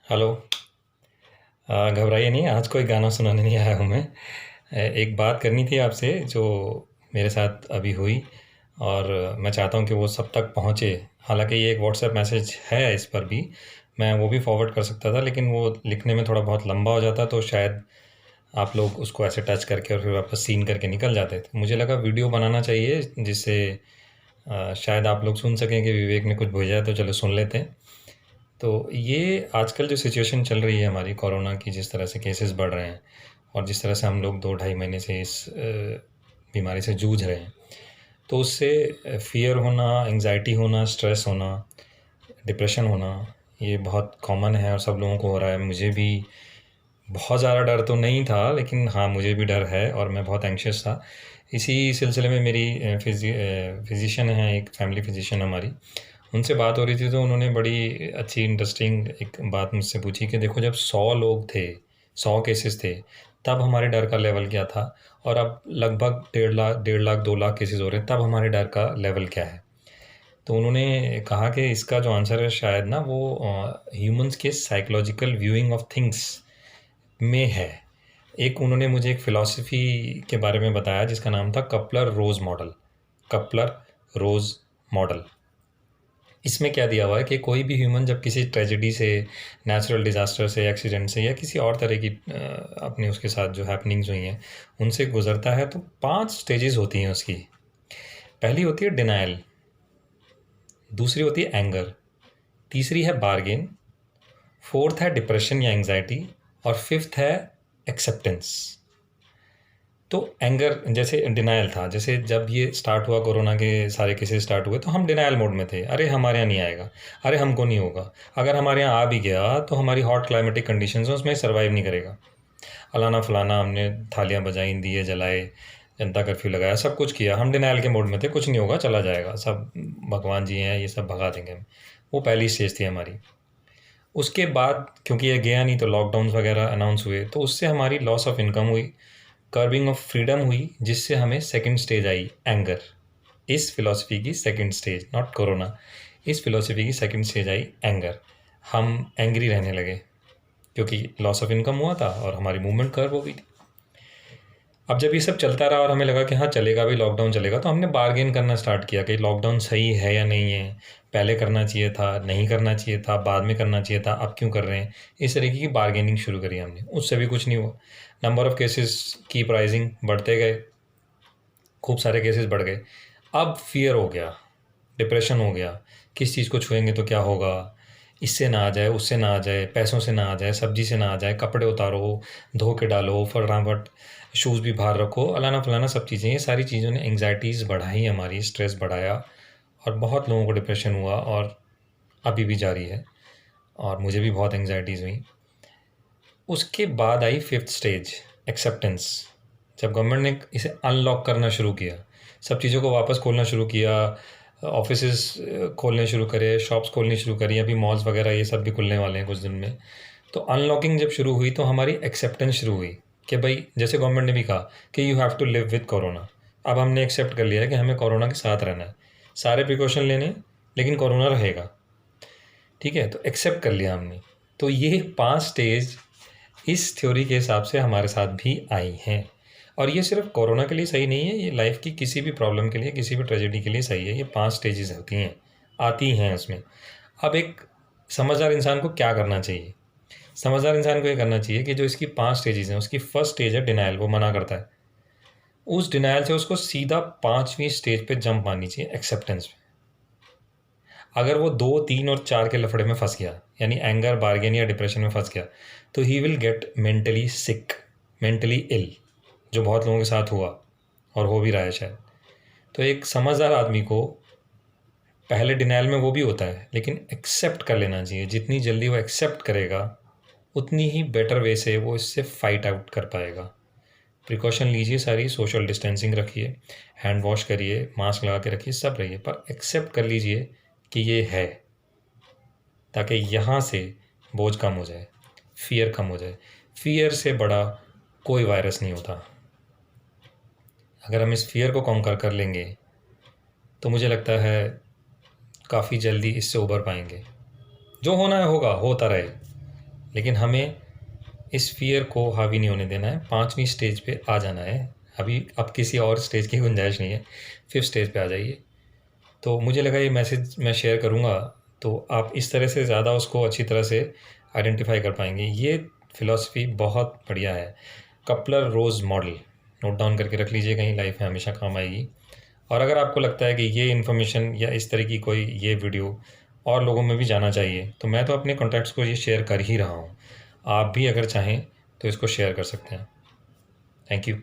Hello. घबराइए नहीं, आज कोई गाना सुनाने नहीं आया हूँ मैं। एक बात करनी थी आपसे जो मेरे साथ अभी हुई, और मैं चाहता हूँ कि वो सब तक पहुँचे। हालांकि ये एक व्हाट्सएप मैसेज है, इस पर भी मैं वो भी फॉरवर्ड कर सकता था, लेकिन वो लिखने में थोड़ा बहुत लंबा हो जाता, तो शायद आप लोग उसको ऐसे टच करके और फिर वापस सीन करके निकल जाते थे। मुझे लगा वीडियो बनाना चाहिए जिससे शायद आप लोग सुन सकें कि विवेक ने कुछ भेजा है, तो चलो सुन लेते हैं। तो ये आजकल जो सिचुएशन चल रही है हमारी कोरोना की, जिस तरह से केसेस बढ़ रहे हैं और जिस तरह से हम लोग 2 ढाई महीने से इस बीमारी से जूझ रहे हैं, तो उससे फ़ियर होना, एंग्जाइटी होना, स्ट्रेस होना, डिप्रेशन होना, ये बहुत कॉमन है और सब लोगों को हो रहा है। मुझे भी बहुत ज़्यादा डर तो नहीं था, लेकिन हाँ, मुझे भी डर है और मैं बहुत एंग्शियस था। इसी सिलसिले में मेरी फिजिशियन हैं, एक फैमिली फिजिशियन हमारी, उनसे बात हो रही थी, तो उन्होंने बड़ी अच्छी इंटरेस्टिंग एक बात मुझसे पूछी कि देखो, जब 100 लोग थे, 100 केसेस थे, तब हमारे डर का लेवल क्या था, और अब लगभग 1.5 लाख 2 लाख केसेस हो रहे हैं, तब हमारे डर का लेवल क्या है। तो उन्होंने कहा कि इसका जो आंसर है शायद ना वो ह्यूमंस के साइकोलॉजिकल व्यूइंग ऑफ थिंग्स में है। एक उन्होंने मुझे एक फ़िलॉसफ़ी के बारे में बताया जिसका नाम था कपलर रोज़ मॉडल। कपलर रोज़ मॉडल। इसमें क्या दिया हुआ है कि कोई भी ह्यूमन जब किसी ट्रेजेडी से, नेचुरल डिज़ास्टर से, एक्सीडेंट से या किसी और तरह की अपने उसके साथ जो हैपनिंग्स हुई हैं उनसे गुज़रता है, तो 5 स्टेजेस होती हैं उसकी। पहली होती है डिनायल, दूसरी होती है एंगर, तीसरी है बार्गेन, फोर्थ है डिप्रेशन या एंग्जाइटी, और फिफ्थ है एक्सेप्टेंस। तो एंगर जैसे डिनायल था, जैसे जब ये स्टार्ट हुआ, कोरोना के सारे केसेस स्टार्ट हुए, तो हम डिनायल मोड में थे। अरे हमारे यहाँ नहीं आएगा, अरे हमको नहीं होगा, अगर हमारे यहाँ आ भी गया तो हमारी हॉट क्लाइमेटिक कंडीशंस हैं, उसमें सर्वाइव नहीं करेगा। अलाना फलाना, हमने थालियाँ बजाई, दिए जलाए, जनता कर्फ्यू लगाया, सब कुछ किया, हम डिनायल के मोड में थे, कुछ नहीं होगा, चला जाएगा, सब भगवान जी हैं, ये सब भगा देंगे हम। वो पहली स्टेज थी हमारी। उसके बाद क्योंकि ये गया नहीं, तो लॉकडाउन वगैरह अनाउंस हुए, तो उससे हमारी लॉस ऑफ इनकम हुई, कर्बिंग ऑफ फ्रीडम हुई, जिससे हमें सेकंड स्टेज आई, एंगर। इस फिलॉसफी की सेकंड स्टेज, नॉट कोरोना, इस फिलॉसफी की सेकंड स्टेज आई एंगर। हम एंग्री रहने लगे क्योंकि लॉस ऑफ इनकम हुआ था और हमारी मूवमेंट कर्व हो गई थी। अब जब ये सब चलता रहा और हमें लगा कि हाँ चलेगा भी, लॉकडाउन चलेगा, तो हमने बार्गेन करना स्टार्ट किया कि लॉकडाउन सही है या नहीं है, पहले करना चाहिए था, नहीं करना चाहिए था, बाद में करना चाहिए था, अब क्यों कर रहे हैं। इस तरीके की बार्गेनिंग शुरू करी हमने, उससे भी कुछ नहीं हुआ। नंबर ऑफ़ केसेस की प्राइसिंग बढ़ते गए, खूब सारे केसेस बढ़ गए। अब फियर हो गया, डिप्रेशन हो गया, किस चीज़ को छुएंगे तो क्या होगा, इससे ना आ जाए, उससे ना आ जाए, पैसों से ना आ जाए, सब्जी से ना आ जाए, कपड़े उतारो, धो के डालो, फटाफट शूज़ भी बाहर रखो, अलाना फलाना सब चीज़ें। ये सारी चीज़ों ने एंग्जाइटीज़ बढ़ाई हमारी, स्ट्रेस बढ़ाया, और बहुत लोगों को डिप्रेशन हुआ, और अभी भी जारी है, और मुझे भी बहुत एंग्जाइटीज़ हुई। उसके बाद आई फिफ्थ स्टेज, एक्सेप्टेंस। जब गवर्नमेंट ने इसे अनलॉक करना शुरू किया, सब चीज़ों को वापस खोलना शुरू किया, ऑफिसेस खोलने शुरू करे, शॉप्स खोलनी शुरू करी, अभी मॉल्स वगैरह ये सब भी खुलने वाले हैं कुछ दिन में। तो अनलॉकिंग जब शुरू हुई, तो हमारी एक्सेप्टेंस शुरू हुई कि भाई, जैसे गवर्नमेंट ने भी कहा कि you have to live with corona. अब हमने एक्सेप्ट कर लिया है कि हमें कोरोना के साथ रहना है, सारे प्रिकॉशन लेने हैं, लेकिन कोरोना रहेगा। ठीक है, तो एक्सेप्ट कर लिया हमने। तो ये 5 स्टेज इस थ्योरी के हिसाब से हमारे साथ भी आई हैं, और ये सिर्फ कोरोना के लिए सही नहीं है, ये लाइफ की किसी भी प्रॉब्लम के लिए, किसी भी ट्रेजेडी के लिए सही है। ये 5 स्टेजेस होती हैं, आती हैं उसमें। अब एक समझदार इंसान को क्या करना चाहिए? समझदार इंसान को ये करना चाहिए कि जो इसकी 5 स्टेजेस हैं, उसकी फर्स्ट स्टेज है डिनायल, वो मना करता है। उस डिनायल से उसको सीधा 5वीं स्टेज पे जंप मारनी चाहिए, एक्सेप्टेंस पे। अगर वो 2, 3 और 4 के लफड़े में फंस गया, यानी एंगर, बार्गेन या डिप्रेशन में फंस गया, तो he will get mentally sick, mentally ill, जो बहुत लोगों के साथ हुआ और हो भी रहा है शायद। तो एक समझदार आदमी को पहले डिनायल में वो भी होता है, लेकिन एक्सेप्ट कर लेना चाहिए। जितनी जल्दी वो एक्सेप्ट करेगा, उतनी ही बेटर वे से वो इससे फाइट आउट कर पाएगा। प्रिकॉशन लीजिए सारी, सोशल डिस्टेंसिंग रखिए, हैंड वॉश करिए, मास्क लगा के रखिए, सब रहिए, पर एक्सेप्ट कर लीजिए कि ये है, ताकि यहाँ से बोझ कम हो जाए, फियर कम हो जाए। फियर से बड़ा कोई वायरस नहीं होता। अगर हम इस फियर को कॉन्कर कर लेंगे, तो मुझे लगता है काफ़ी जल्दी इससे उबर पाएंगे। जो होना है होगा, होता रहे, लेकिन हमें इस फ़ियर को हावी नहीं होने देना है, 5वीं स्टेज पे आ जाना है। अभी अब किसी और स्टेज की गुंजाइश नहीं है, 5th स्टेज पे आ जाइए। तो मुझे लगा ये मैसेज मैं शेयर करूँगा, तो आप इस तरह से ज़्यादा उसको अच्छी तरह से आइडेंटिफ़ाई कर पाएँगे। ये फ़िलॉसफ़ी बहुत बढ़िया है, कपलर-रोज़ मॉडल, नोट डाउन करके रख लीजिए, कहीं लाइफ़ में हमेशा काम आएगी। और अगर आपको लगता है कि ये इन्फॉर्मेशन या इस तरह की कोई ये वीडियो और लोगों में भी जाना चाहिए, तो मैं तो अपने कॉन्टैक्ट्स को ये शेयर कर ही रहा हूँ। आप भी अगर चाहें तो इसको शेयर कर सकते हैं। Thank you.